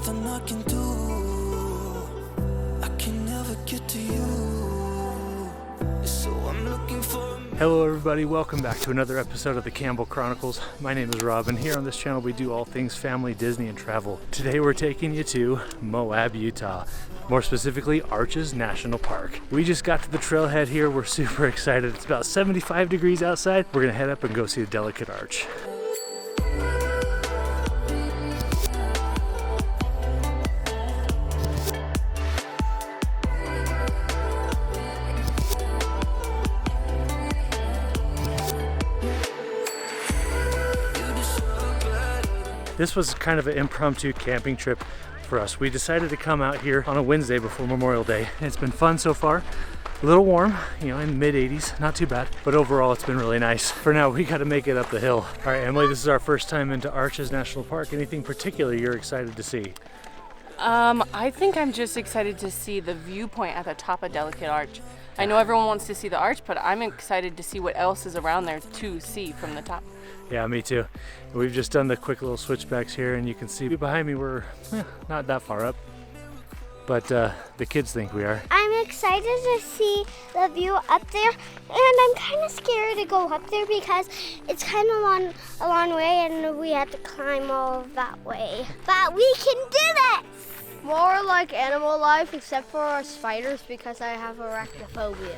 nothing I can do. I can never get to you. So I'm looking for. Hello everybody, welcome back to another episode of the Campbell Chronicles. My name is Rob, and here on this channel we do all things family, Disney, and travel. Today we're taking you to Moab, Utah. More specifically, Arches National Park. We just got to the trailhead here. We're super excited. It's about 75 degrees outside. We're gonna head up and go see the delicate arch. This was kind of an impromptu camping trip for us. We decided to come out here on a Wednesday before Memorial Day. It's been fun so far. A little warm, you know, in the mid 80s, not too bad, but overall it's been really nice. For now, we gotta make it up the hill. All right, Emily, this is our first time into Arches National Park. Anything particular you're excited to see? I think I'm just excited to see the viewpoint at the top of Delicate Arch. I know everyone wants to see the arch, but I'm excited to see what else is around there to see from the top. Yeah, me too. We've just done the quick little switchbacks here, and you can see behind me we're not that far up, but the kids think we are. I'm excited to see the view up there, and I'm kind of scared to go up there because it's kind of a long way, and we have to climb all of that way. But we can do this! More like animal life, except for spiders, because I have arachnophobia.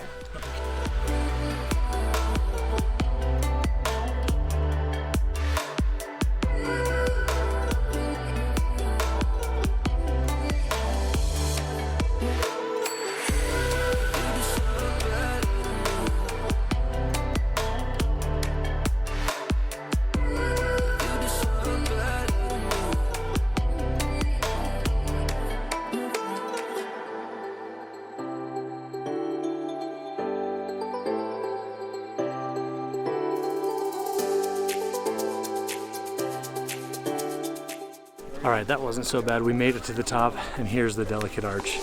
All right, that wasn't so bad. We made it to the top, and here's the delicate arch.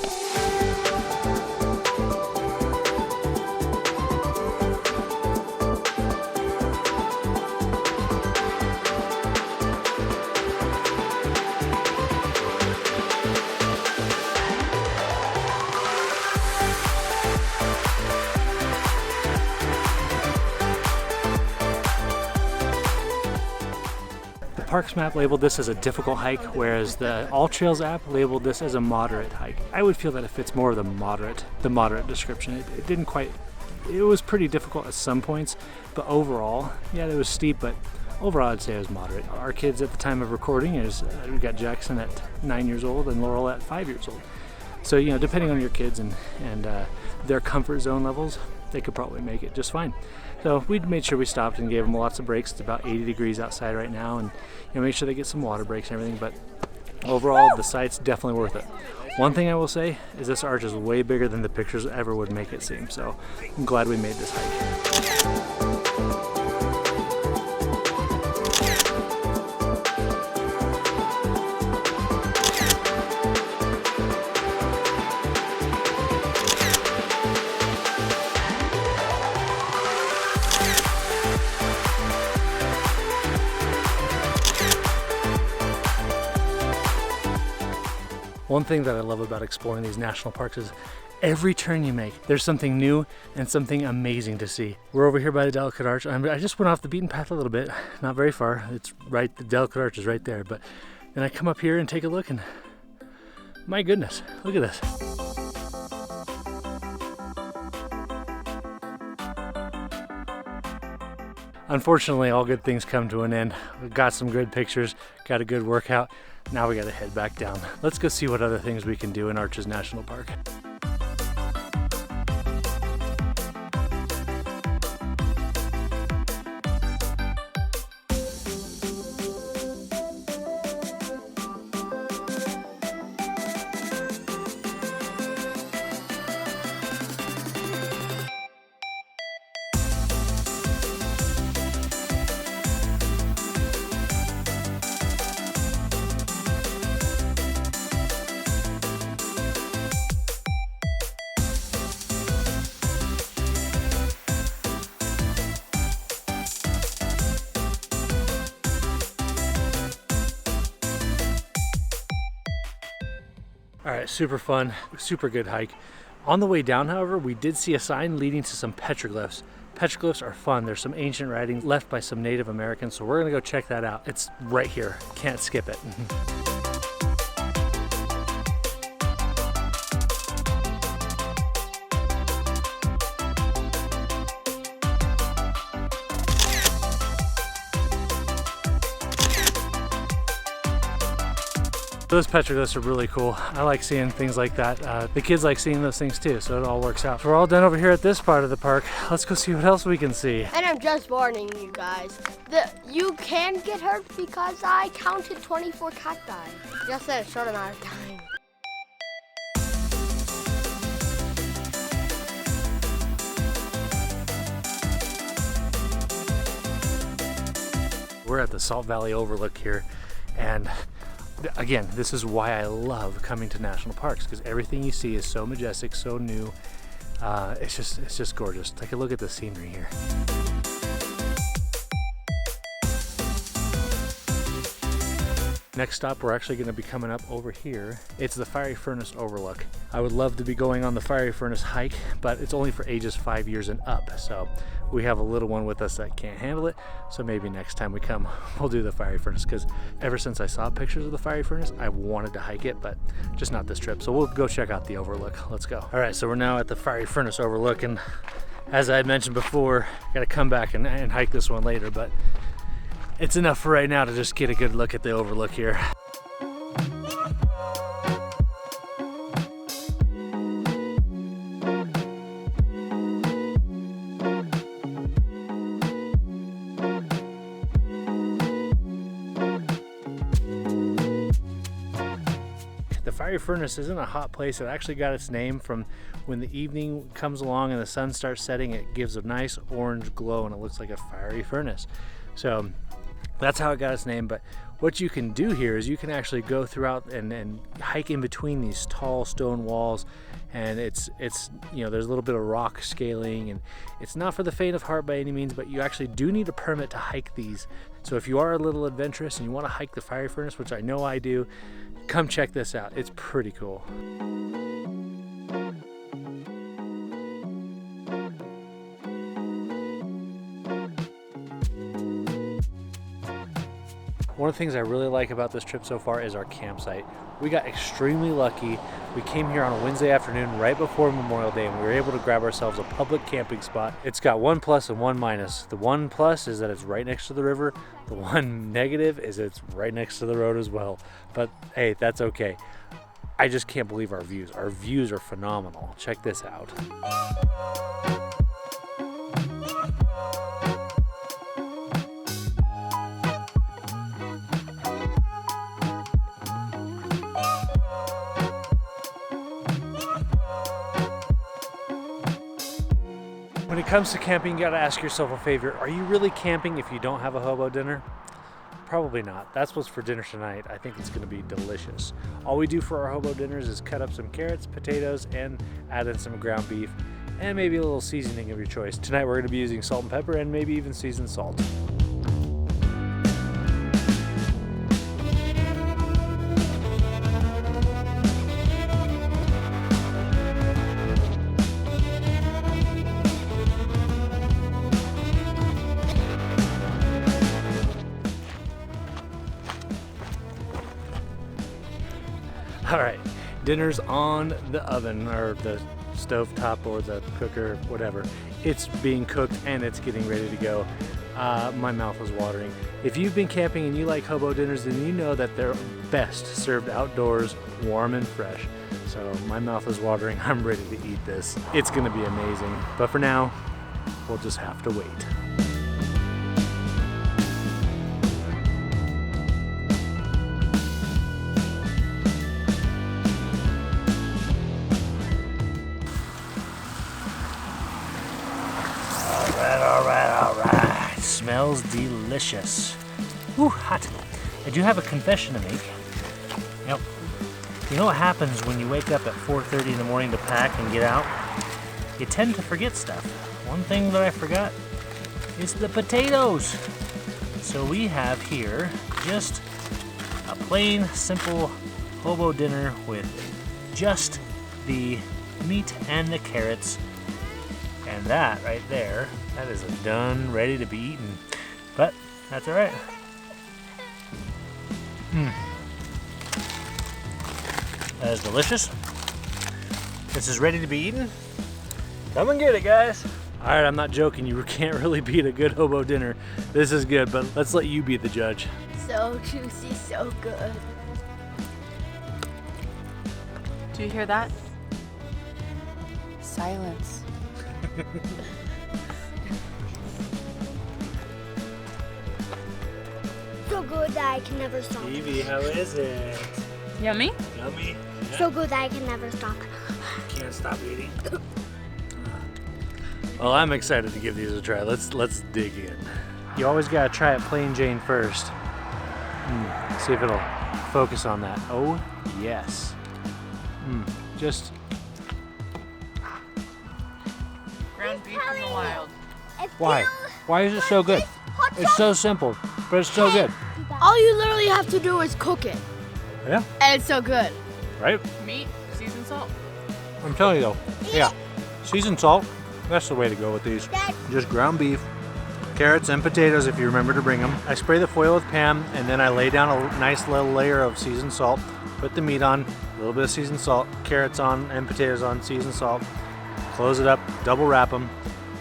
Parks map labeled this as a difficult hike, whereas the All Trails app labeled this as a moderate hike. I would feel that it fits more of the moderate description. It was pretty difficult at some points, but overall, yeah, it was steep, but overall I'd say it was moderate. Our kids at the time of recording is, we got Jackson at 9 years old and Laurel at 5 years old. So, you know, depending on your kids and their comfort zone levels, they could probably make it just fine. So we made sure we stopped and gave them lots of breaks. It's about 80 degrees outside right now, and you know, make sure they get some water breaks and everything. But overall, the site's definitely worth it. One thing I will say is this arch is way bigger than the pictures ever would make it seem. So I'm glad we made this hike. One thing that I love about exploring these national parks is every turn you make, there's something new and something amazing to see. We're over here by the Delicate Arch. I just went off the beaten path a little bit, not very far. It's right, the Delicate Arch is right there. But then I come up here and take a look, and my goodness, look at this. Unfortunately, all good things come to an end. We got some good pictures, got a good workout. Now we gotta head back down. Let's go see what other things we can do in Arches National Park. All right, super fun, super good hike. On the way down, however, we did see a sign leading to some petroglyphs. Petroglyphs are fun. There's some ancient writing left by some Native Americans, so we're gonna go check that out. It's right here, can't skip it. Those petroglyphs are really cool. I like seeing things like that. The kids like seeing those things too, so it all works out. So we're all done over here at this part of the park. Let's go see what else we can see. And I'm just warning you guys, you can get hurt because I counted 24 cacti just in a short amount of time. We're at the Salt Valley Overlook here, and again, this is why I love coming to national parks, because everything you see is so majestic, so new. It's just gorgeous. Take a look at the scenery here. Next stop, we're actually going to be coming up over here. It's the Fiery Furnace Overlook. I would love to be going on the Fiery Furnace hike, but it's only for ages 5 years and up. So we have a little one with us that can't handle it. So maybe next time we come, we'll do the Fiery Furnace, because ever since I saw pictures of the Fiery Furnace, I wanted to hike it, but just not this trip. So we'll go check out the Overlook. Let's go. All right, so we're now at the Fiery Furnace Overlook, and as I had mentioned before, I gotta come back and hike this one later, but it's enough for right now to just get a good look at the overlook here. The Fiery Furnace isn't a hot place. It actually got its name from when the evening comes along and the sun starts setting, it gives a nice orange glow and it looks like a fiery furnace. So that's how it got its name. But what you can do here is you can actually go throughout and hike in between these tall stone walls, and it's you know, there's a little bit of rock scaling, and it's not for the faint of heart by any means, but you actually do need a permit to hike these. So if you are a little adventurous and you want to hike the Fiery Furnace, which I know I do, come check this out. It's pretty cool. One of the things I really like about this trip so far is our campsite. We got extremely lucky. We came here on a Wednesday afternoon right before Memorial Day, and we were able to grab ourselves a public camping spot. It's got one plus and one minus. The one plus is that it's right next to the river. The one negative is it's right next to the road as well. But hey, that's okay. I just can't believe our views. Our views are phenomenal. Check this out. When it comes to camping, you gotta ask yourself a favor. Are you really camping if you don't have a hobo dinner? Probably not. That's what's for dinner tonight. I think it's gonna be delicious. All we do for our hobo dinners is cut up some carrots, potatoes, and add in some ground beef, and maybe a little seasoning of your choice. Tonight we're gonna be using salt and pepper and maybe even seasoned salt. All right, dinner's on the oven, or the stove top, or the cooker, whatever. It's being cooked and it's getting ready to go. My mouth is watering. If you've been camping and you like hobo dinners, then you know that they're best served outdoors, warm and fresh. So my mouth is watering. I'm ready to eat this. It's gonna be amazing. But for now, we'll just have to wait. All right. Smells delicious. Woo, hot. I do have a confession to make. Yep. You know what happens when you wake up at 4:30 in the morning to pack and get out? You tend to forget stuff. One thing that I forgot is the potatoes. So we have here just a plain, simple hobo dinner with just the meat and the carrots. And that right there, that is done, ready to be eaten. But that's all right. That is delicious. This is ready to be eaten. Come and get it, guys. All right, I'm not joking. You can't really beat a good hobo dinner. This is good, but let's let you be the judge. So juicy, so good. Do you hear that? Silence. So good that I can never stop. Evie, how is it? Yummy? Yummy? So good that I can never stop. Can't stop eating. Well, I'm excited to give these a try. Let's dig in. You always gotta try it plain Jane first. See if it'll focus on that. Oh, yes. Just Ground beef in the wild. why? Why is it so good? It's so simple, but it's so good. All you literally have to do is cook it. Yeah, And it's so good. right? Meat, seasoned salt. I'm telling you though. Yeah, seasoned salt. That's the way to go with these. Just ground beef, carrots and potatoes if you remember to bring them. I spray the foil with Pam and then I lay down a nice little layer of seasoned salt. Put the meat on, a little bit of seasoned salt, carrots on and potatoes on, seasoned salt. Close it up, double wrap them.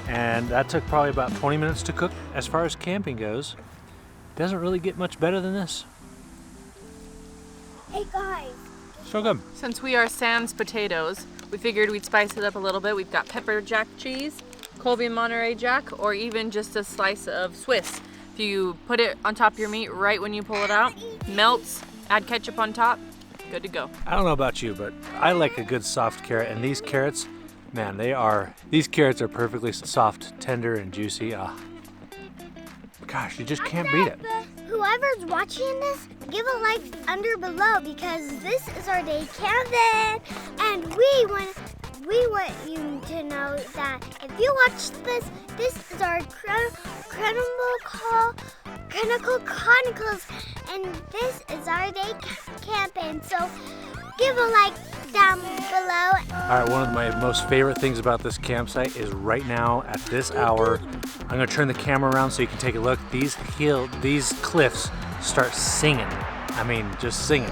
And that took probably about 20 minutes to cook. As far as camping goes, it doesn't really get much better than this. Hey guys. So good. Since we are Sam's potatoes, we figured we'd spice it up a little bit. We've got pepper jack cheese, Colby and Monterey Jack, or even just a slice of Swiss. If you put it on top of your meat right when you pull it out, melts, add ketchup on top, good to go. I don't know about you, but I like a good soft carrot, and these carrots, man, these carrots are perfectly soft, tender, and juicy. Gosh, you just can't beat it. Whoever's watching this, give a like under below because this is our day camping, and we want you to know that if you watch this is our Chronicle Chronicles, and this is our day camping. So give a like down below. All right, one of my most favorite things about this campsite is right now at this hour, I'm gonna turn the camera around so you can take a look. These cliffs start singing. I mean, just singing.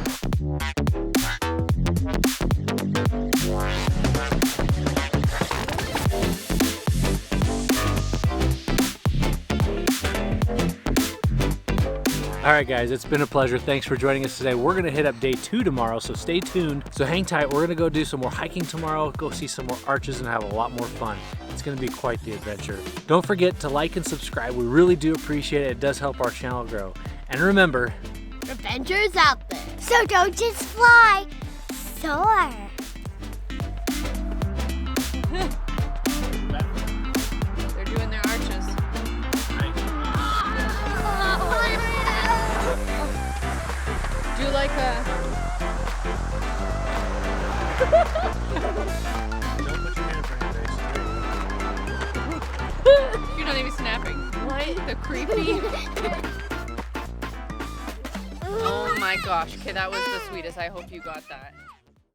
All right, guys, it's been a pleasure. Thanks for joining us today. We're gonna hit up day 2 tomorrow, so stay tuned. So hang tight. We're gonna go do some more hiking tomorrow, go see some more arches and have a lot more fun. It's gonna be quite the adventure. Don't forget to like and subscribe. We really do appreciate it. It does help our channel grow. And remember, Adventures out there. So don't just fly, soar. They're doing their arches. Do you like a... don't put your hand in front of your face. You're not even snapping. What? The creepy... Oh my gosh. Okay, that was the sweetest. I hope you got that.